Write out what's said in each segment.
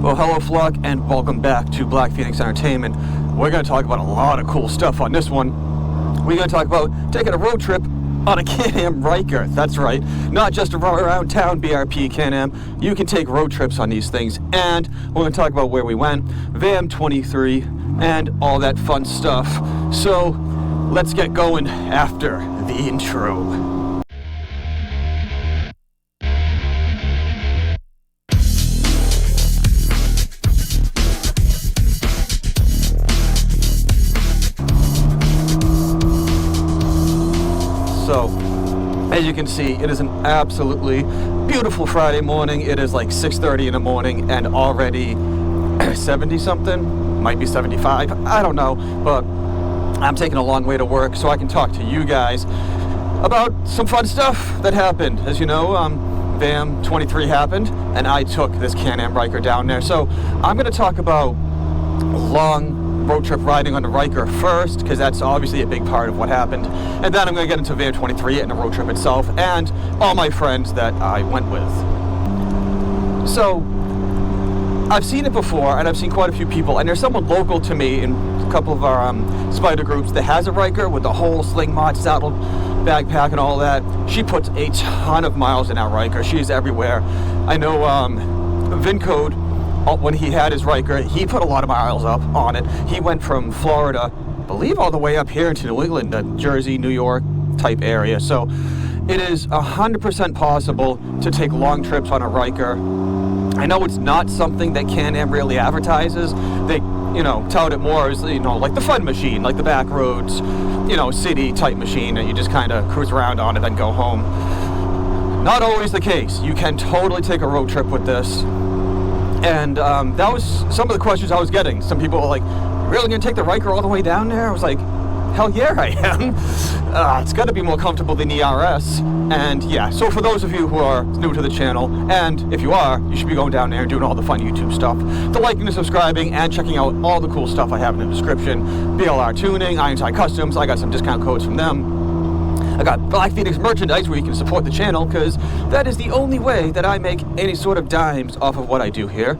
Well, hello flock, and welcome back to Blackphoenix Entertainment. We're going to talk about a lot of cool stuff on this one. We're going to talk about taking a road trip on a Can Am Ryker. That's right, not just around town BRP Can Am. You can take road trips on these things, and we're going to talk about where we went, Vamm23, and all that fun stuff. So, let's get going after the intro. So, as you can see, it is an absolutely beautiful Friday morning. It is like 6:30 in the morning and already 70 something, might be 75, I don't know, but I'm taking a long way to work so I can talk to you guys about some fun stuff that happened. As you know, Vamm23 happened and I took this Can Am Ryker down there. So I'm going to talk about long road trip riding on the Ryker first, because that's obviously a big part of what happened, and then I'm going to get into Vamm23 and the road trip itself and all my friends that I went with. So I've seen it before, and I've seen quite a few people, and there's someone local to me in a couple of our Spyder groups that has a Ryker with the whole slingmods, saddle, backpack and all that. She puts a ton of miles in that Ryker. She's everywhere. I know Vincode, when he had his Ryker, he put a lot of miles up on it. He went from Florida, I believe, all the way up here into New England, the Jersey, New York type area. So it is 100% possible to take long trips on a Ryker. I know it's not something that Can Am really advertises. They, tout it more as, like the fun machine, like the back roads, city type machine, and you just kind of cruise around on it and go home. Not always the case. You can totally take a road trip with this. And that was some of the questions I was getting. Some people were like, really going to take the Ryker all the way down there? I was like, hell yeah, I am. It's got to be more comfortable than the RS. And yeah, so for those of you who are new to the channel, and if you are, you should be going down there and doing all the fun YouTube stuff. The liking and subscribing and checking out all the cool stuff I have in the description. BLRtuning, Ironside Customs, I got some discount codes from them. I got Blackphoenix merchandise where you can support the channel, because that is the only way that I make any sort of dimes off of what I do here.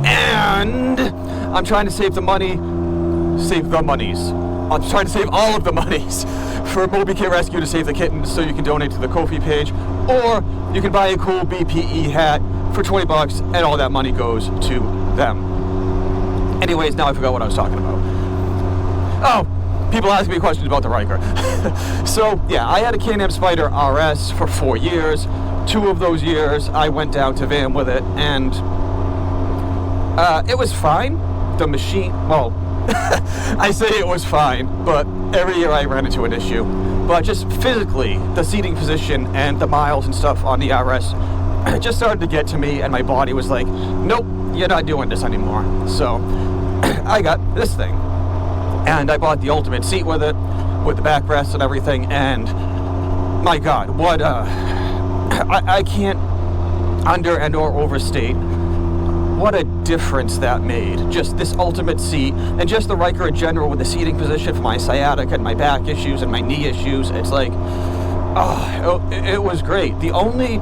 And I'm trying to save the monies. I'm trying to save all of the monies for Moby Kit Rescue to save the kittens, so you can donate to the Ko-fi page, or you can buy a cool BPE hat for 20 bucks and all that money goes to them. Anyways, now I forgot what I was talking about. Oh! People ask me questions about the Ryker. So, yeah, I had a Can Am Spyder RS for 4 years. 2 of those years, I went down to Vamm with it, and it was fine. The machine, well, I say it was fine, but every year I ran into an issue. But just physically, the seating position and the miles and stuff on the RS just started to get to me, and my body was like, nope, you're not doing this anymore. So, I got this thing. And I bought the ultimate seat with it, with the backrest and everything, and my God, what I can't under and or overstate what a difference that made. Just this ultimate seat, and just the Ryker in general with the seating position for my sciatica and my back issues and my knee issues. It's like, it was great. The only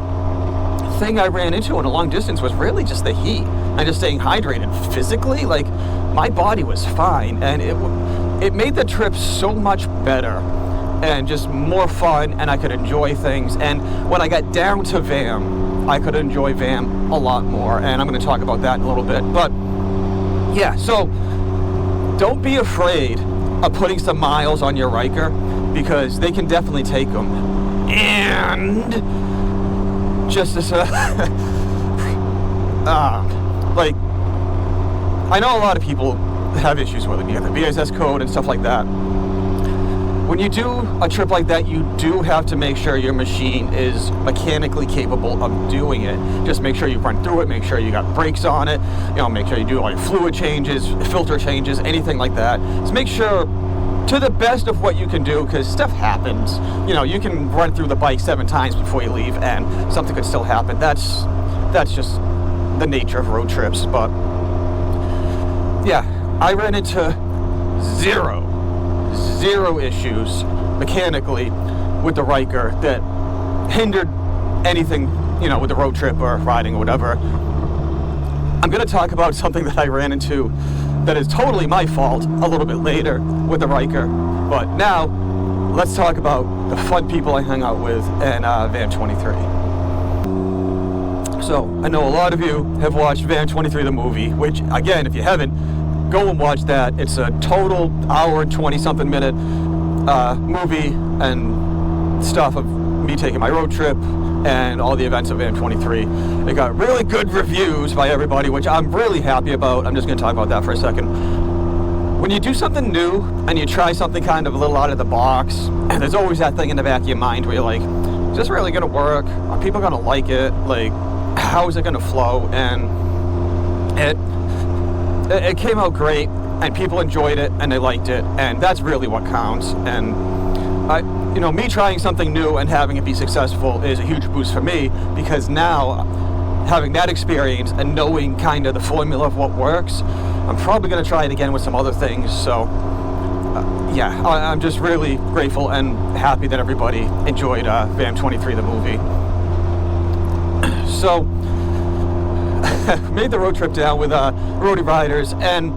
thing I ran into in a long distance was really just the heat and just staying hydrated physically. Like, my body was fine, and it made the trip so much better and just more fun, and I could enjoy things. And when I got down to Vamm, I could enjoy Vamm a lot more, and I'm going to talk about that in a little bit. But yeah, so don't be afraid of putting some miles on your Ryker, because they can definitely take them. And just as like, I know a lot of people have issues with it. You have the BSS code and stuff like that. When you do a trip like that, you do have to make sure your machine is mechanically capable of doing it. Just make sure you run through it, make sure you got brakes on it, make sure you do all your fluid changes, filter changes, anything like that. Just make sure to the best of what you can do, because stuff happens. You can run through the bike 7 times before you leave and something could still happen. That's just the nature of road trips. But yeah, I ran into zero issues mechanically with the Ryker that hindered anything, with the road trip or riding or whatever. I'm going to talk about something that I ran into that is totally my fault a little bit later with the Ryker. But now, let's talk about the fun people I hung out with in Vamm23. So, I know a lot of you have watched Vamm23 the movie, which, again, if you haven't, go and watch that. It's a total hour and 20-something minute movie and stuff of me taking my road trip and all the events of Vamm23. It got really good reviews by everybody, which I'm really happy about. I'm just going to talk about that for a second. When you do something new and you try something kind of a little out of the box, and there's always that thing in the back of your mind where you're like, is this really going to work? Are people going to like it? Like, how is it going to flow? And it came out great, and people enjoyed it, and they liked it, and that's really what counts. And me trying something new and having it be successful is a huge boost for me, because now, having that experience and knowing kind of the formula of what works, I'm probably going to try it again with some other things. So, I'm just really grateful and happy that everybody enjoyed Vamm23 the movie. So, made the road trip down with roadie riders, and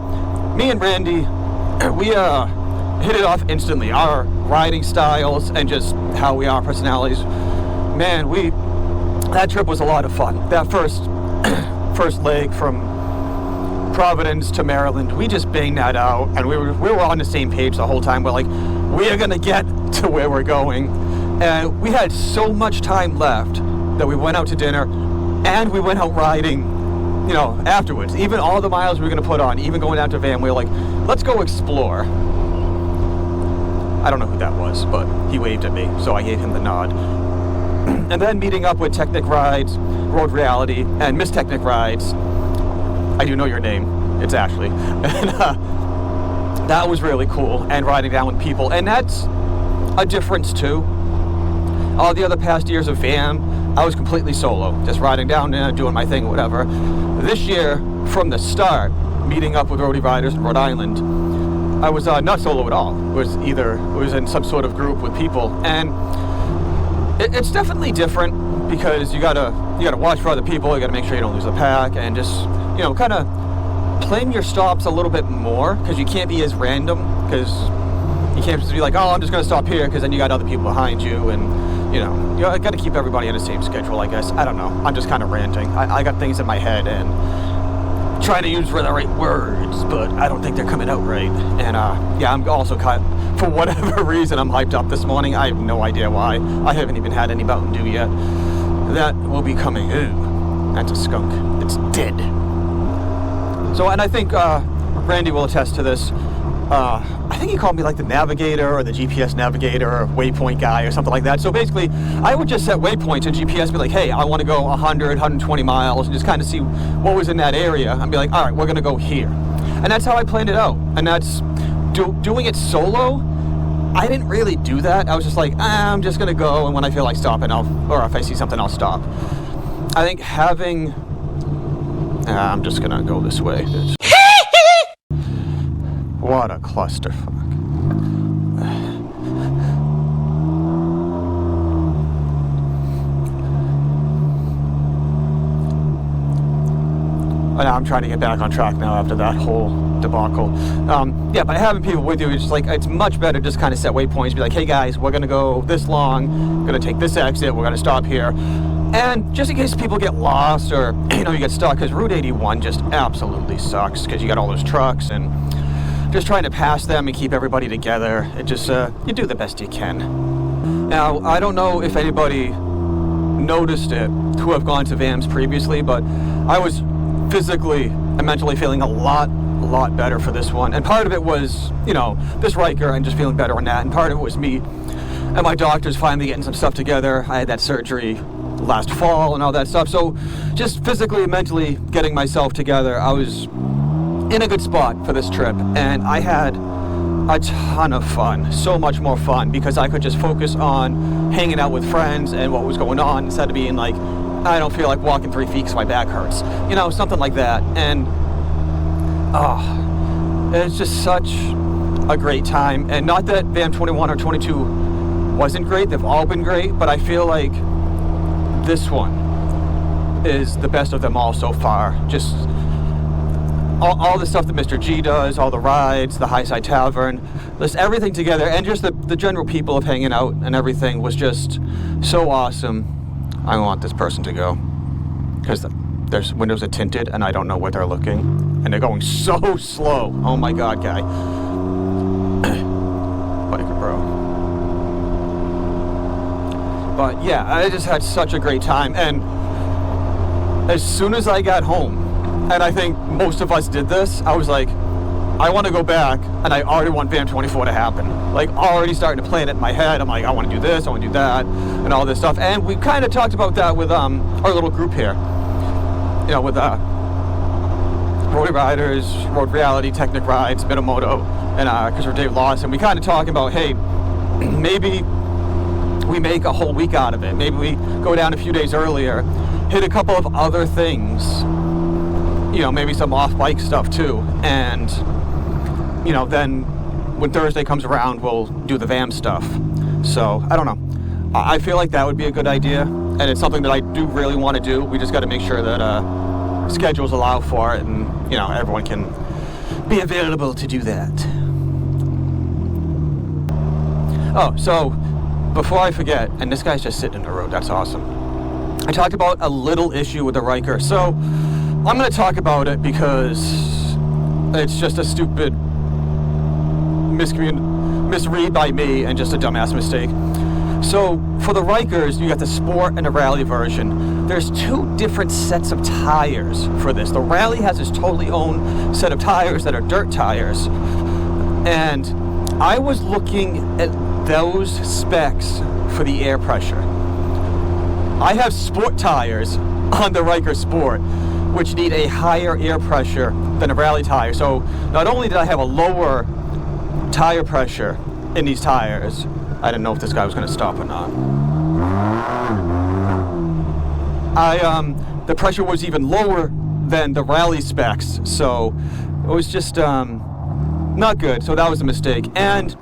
me and Randy, we hit it off instantly. Our riding styles and just how we are, personalities. Man, that trip was a lot of fun. That first leg from Providence to Maryland, we just banged that out, and we were on the same page the whole time. We're like, we are gonna get to where we're going, and we had so much time left that we went out to dinner, and we went out riding, afterwards. Even all the miles we were gonna put on, even going down to Vamm, we were like, let's go explore. I don't know who that was, but he waved at me, so I gave him the nod. And then meeting up with Technic Rides, Road Reality, and Miss Technic Rides. I do know your name. It's Ashley. And that was really cool, and riding down with people. And that's a difference, too. All the other past years of Vamm, I was completely solo, just riding down there, doing my thing, whatever. This year, from the start, meeting up with roadie riders in Rhode Island, I was not solo at all. It was in some sort of group with people, and it's definitely different because you gotta watch for other people. You gotta make sure you don't lose the pack, and just kind of plan your stops a little bit more, because you can't be as random, because you can't just be like, oh, I'm just gonna stop here, because then you got other people behind you, and you got to keep everybody on the same schedule, I guess. I don't know. I'm just kind of ranting. I got things in my head and trying to use the right words, but I don't think they're coming out right. And I'm also for whatever reason, I'm hyped up this morning. I have no idea why. I haven't even had any Mountain Dew yet. That will be coming. Ew, that's a skunk. It's dead. So, and I think Randy will attest to this. I think he called me like the navigator or the GPS navigator or waypoint guy or something like that. So basically, I would just set waypoints and GPS, be like, hey, I want to go 100, 120 miles, and just kind of see what was in that area, and be like, all right, we're going to go here. And that's how I planned it out. And that's doing it solo. I didn't really do that. I was just like, I'm just going to go, and when I feel like stopping, or if I see something, I'll stop. I think having... I'm just going to go this way. What a clusterfuck. I'm trying to get back on track now after that whole debacle. But having people with you, it's much better just kind of set waypoints, be like, hey guys, we're gonna go this long, we're gonna take this exit, we're gonna stop here. And just in case people get lost or, you get stuck, because Route 81 just absolutely sucks, because you got all those trucks, and just trying to pass them and keep everybody together. It just, you do the best you can. Now, I don't know if anybody noticed it who have gone to Vams previously, but I was physically and mentally feeling a lot better for this one. And part of it was, this Riker and just feeling better on that. And part of it was me and my doctors finally getting some stuff together. I had that surgery last fall and all that stuff. So just physically and mentally getting myself together, I was in a good spot for this trip. And I had a ton of fun, so much more fun, because I could just focus on hanging out with friends and what was going on, instead of being like, I don't feel like walking 3 feet because my back hurts, something like that. And it's just such a great time. And not that Vamm21 or 22 wasn't great, they've all been great, but I feel like this one is the best of them all so far. Just all the stuff that Mr. G does, all the rides, the High Side Tavern, just everything together, and just the general people of hanging out and everything was just so awesome. I want this person to go, because their windows are tinted and I don't know where they're looking, and they're going so slow. Oh my god, guy. Biker bro. But yeah, I just had such a great time, and as soon as I got home, and I think most of us did this, I was like, I want to go back, and I already want Vamm23 to happen. Like, already starting to plan it in my head. I'm like, I want to do this, I want to do that, and all this stuff. And we kind of talked about that with our little group here. You know, with Road Riders, Road Reality, Technic Rides, Minamoto, and Christopher Dave Lawson. We kind of talking about, hey, maybe we make a whole week out of it. Maybe we go down a few days earlier, hit a couple of other things. You know, maybe some off-bike stuff too, and you know, then when Thursday comes around, we'll do the Vamm stuff. So I don't know. I feel like that would be a good idea, and it's something that I do really want to do. We just got to make sure that schedules allow for it, and you know, everyone can be available to do that. Oh, so before I forget, and this guy's just sitting in the road. That's awesome. I talked about a little issue with the Ryker, so I'm going to talk about it because it's just a stupid misread by me and just a dumbass mistake. So for the Rykers, you got the Sport and the Rally version. There's two different sets of tires for this. The Rally has its totally own set of tires that are dirt tires. And I was looking at those specs for the air pressure. I have Sport tires on the Ryker Sport, which need a higher air pressure than a Rally tire. So not only did I have a lower tire pressure in these tires, I didn't know if this guy was going to stop or not. The pressure was even lower than the Rally specs, so it was just not good. So that was a mistake. And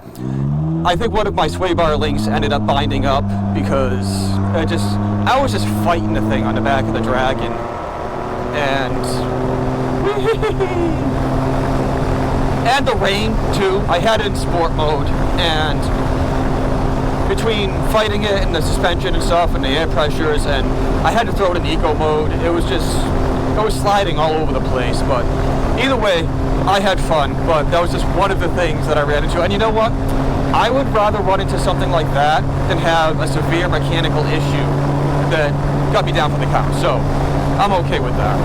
I think one of my swaybar links ended up binding up because I was just fighting the thing on the back of the Dragon. And the rain too. I had it in sport mode, and between fighting it and the suspension and stuff and the air pressures, and I had to throw it in eco mode. It was sliding all over the place. But either way, I had fun. But that was just one of the things that I ran into. And you know what? I would rather run into something like that than have a severe mechanical issue that got me down from the count. So I'm okay with that.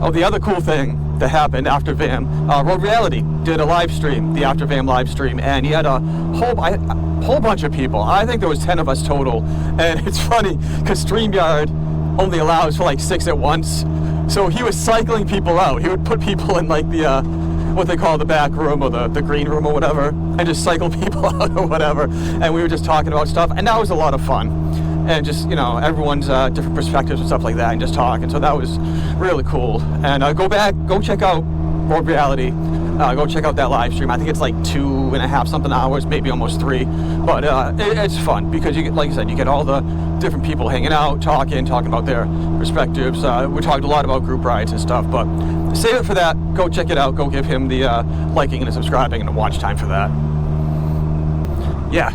Oh, the other cool thing that happened after Vamm, Road Reality did a live stream, the After Vamm live stream, and he had a whole bunch of people. I think there was 10 of us total, and it's funny because StreamYard only allows for like 6 at once, so he was cycling people out. He would put people in like the what they call the back room or the green room or whatever, and just cycle people out or whatever, and we were just talking about stuff, and that was a lot of fun. And just, you know, everyone's different perspectives and stuff like that, and just talking. So that was really cool. And go check out Road Reality. Go check out that live stream. I think it's like 2.5 something hours, maybe almost 3. But it's fun because you get, like I said, you get all the different people hanging out, talking about their perspectives. We talked a lot about group rides and stuff, but save it for that. Go check it out. Go give him the liking and the subscribing and the watch time for that. Yeah,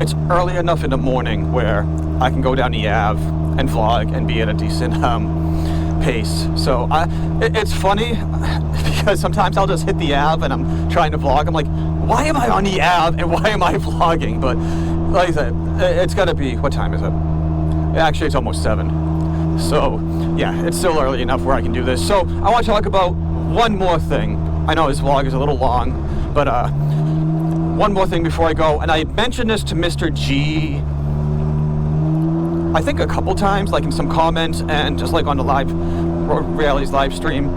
it's early enough in the morning where I can go down the Ave and vlog and be at a decent pace. So it's funny because sometimes I'll just hit the Ave and I'm trying to vlog. I'm like, why am I on the Ave and why am I vlogging? But like I said, it's got to be, what time is it? Actually, it's almost 7. So yeah, it's still early enough where I can do this. So I want to talk about one more thing. I know this vlog is a little long, but one more thing before I go, and I mentioned this to Mr. G, I think a couple times, like in some comments and just like on the Reality's live stream.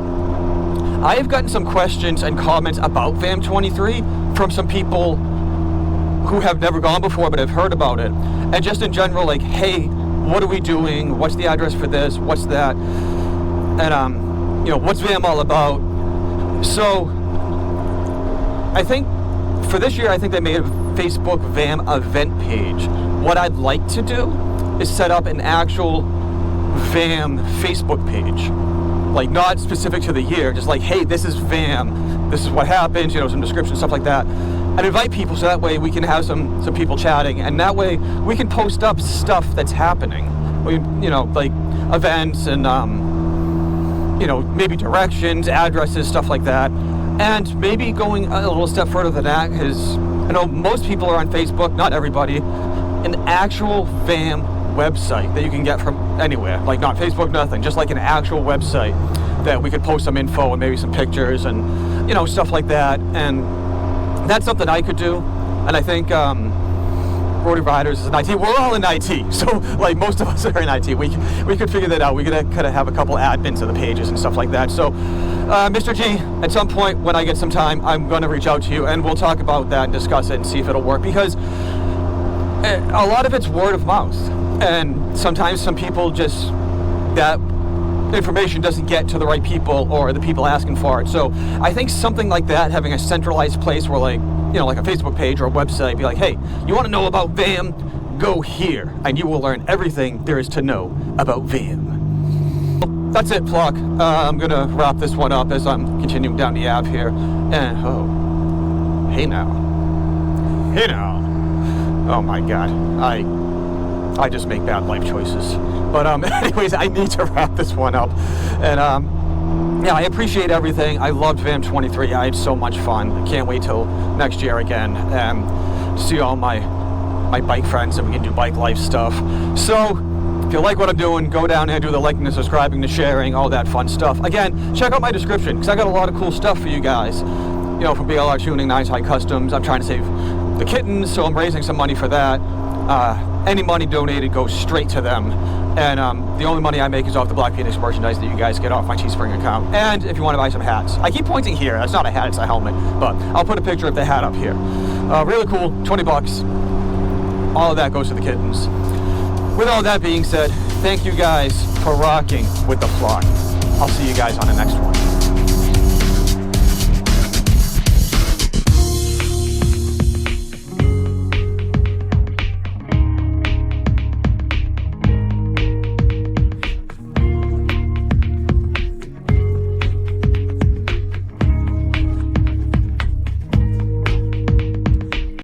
I have gotten some questions and comments about Vamm23 from some people who have never gone before but have heard about it. And just in general, like, hey, what are we doing? What's the address for this? What's that? And, you know, what's Vamm all about? So, I think for this year, I think they made a Facebook Vamm event page. What I'd like to do is set up an actual Vamm Facebook page. like not specific to the year, just like, hey, this is Vamm, this is what happens, you know, some description, stuff like that, and invite people so that way we can have some people chatting, and that way we can post up stuff that's happening. You know, like events and you know, maybe directions, addresses, stuff like that. And maybe going a little step further than that, because I know most people are on Facebook, not everybody, an actual Vamm website that you can get from anywhere, like not Facebook, nothing, just like an actual website that we could post some info and maybe some pictures and, you know, stuff like that. And that's something I could do. And I think Roadie Riders is in IT. We're all in IT, so like most of us are in IT. We could figure that out. We could kind of have a couple admins of the pages and stuff like that. So, Mr. G, at some point when I get some time, I'm going to reach out to you and we'll talk about that and discuss it and see if it'll work, because a lot of it's word of mouth, and sometimes some people just, that information doesn't get to the right people or the people asking for it. So I think something like that, having a centralized place where, like, you know, like a Facebook page or a website, be like, hey, you want to know about Vamm? Go here, and you will learn everything there is to know about Vamm. That's it, Flock. I'm going to wrap this one up as I'm continuing down the Ave here. And, oh, hey now. Hey now. Oh my God, I just make bad life choices. But anyways, I need to wrap this one up. And yeah, I appreciate everything. I loved Vamm23. I had so much fun. I can't wait till next year again to see all my bike friends and we can do bike life stuff. So if you like what I'm doing, go down there, do the liking, the subscribing, the sharing, all that fun stuff. Again, check out my description, because I got a lot of cool stuff for you guys. You know, from BLRtuning, Nice High Customs. I'm trying to save the kittens, so I'm raising some money for that. Any money donated goes straight to them, and the only money I make is off the Blackphoenix merchandise that you guys get off my Teespring account. And if you want to buy some hats, I keep pointing here, that's not a hat, it's a helmet, but I'll put a picture of the hat up here. Really cool, 20 bucks. All of that goes to the kittens. With all that being said, thank you guys for rocking with the Flock. I'll see you guys on the next one.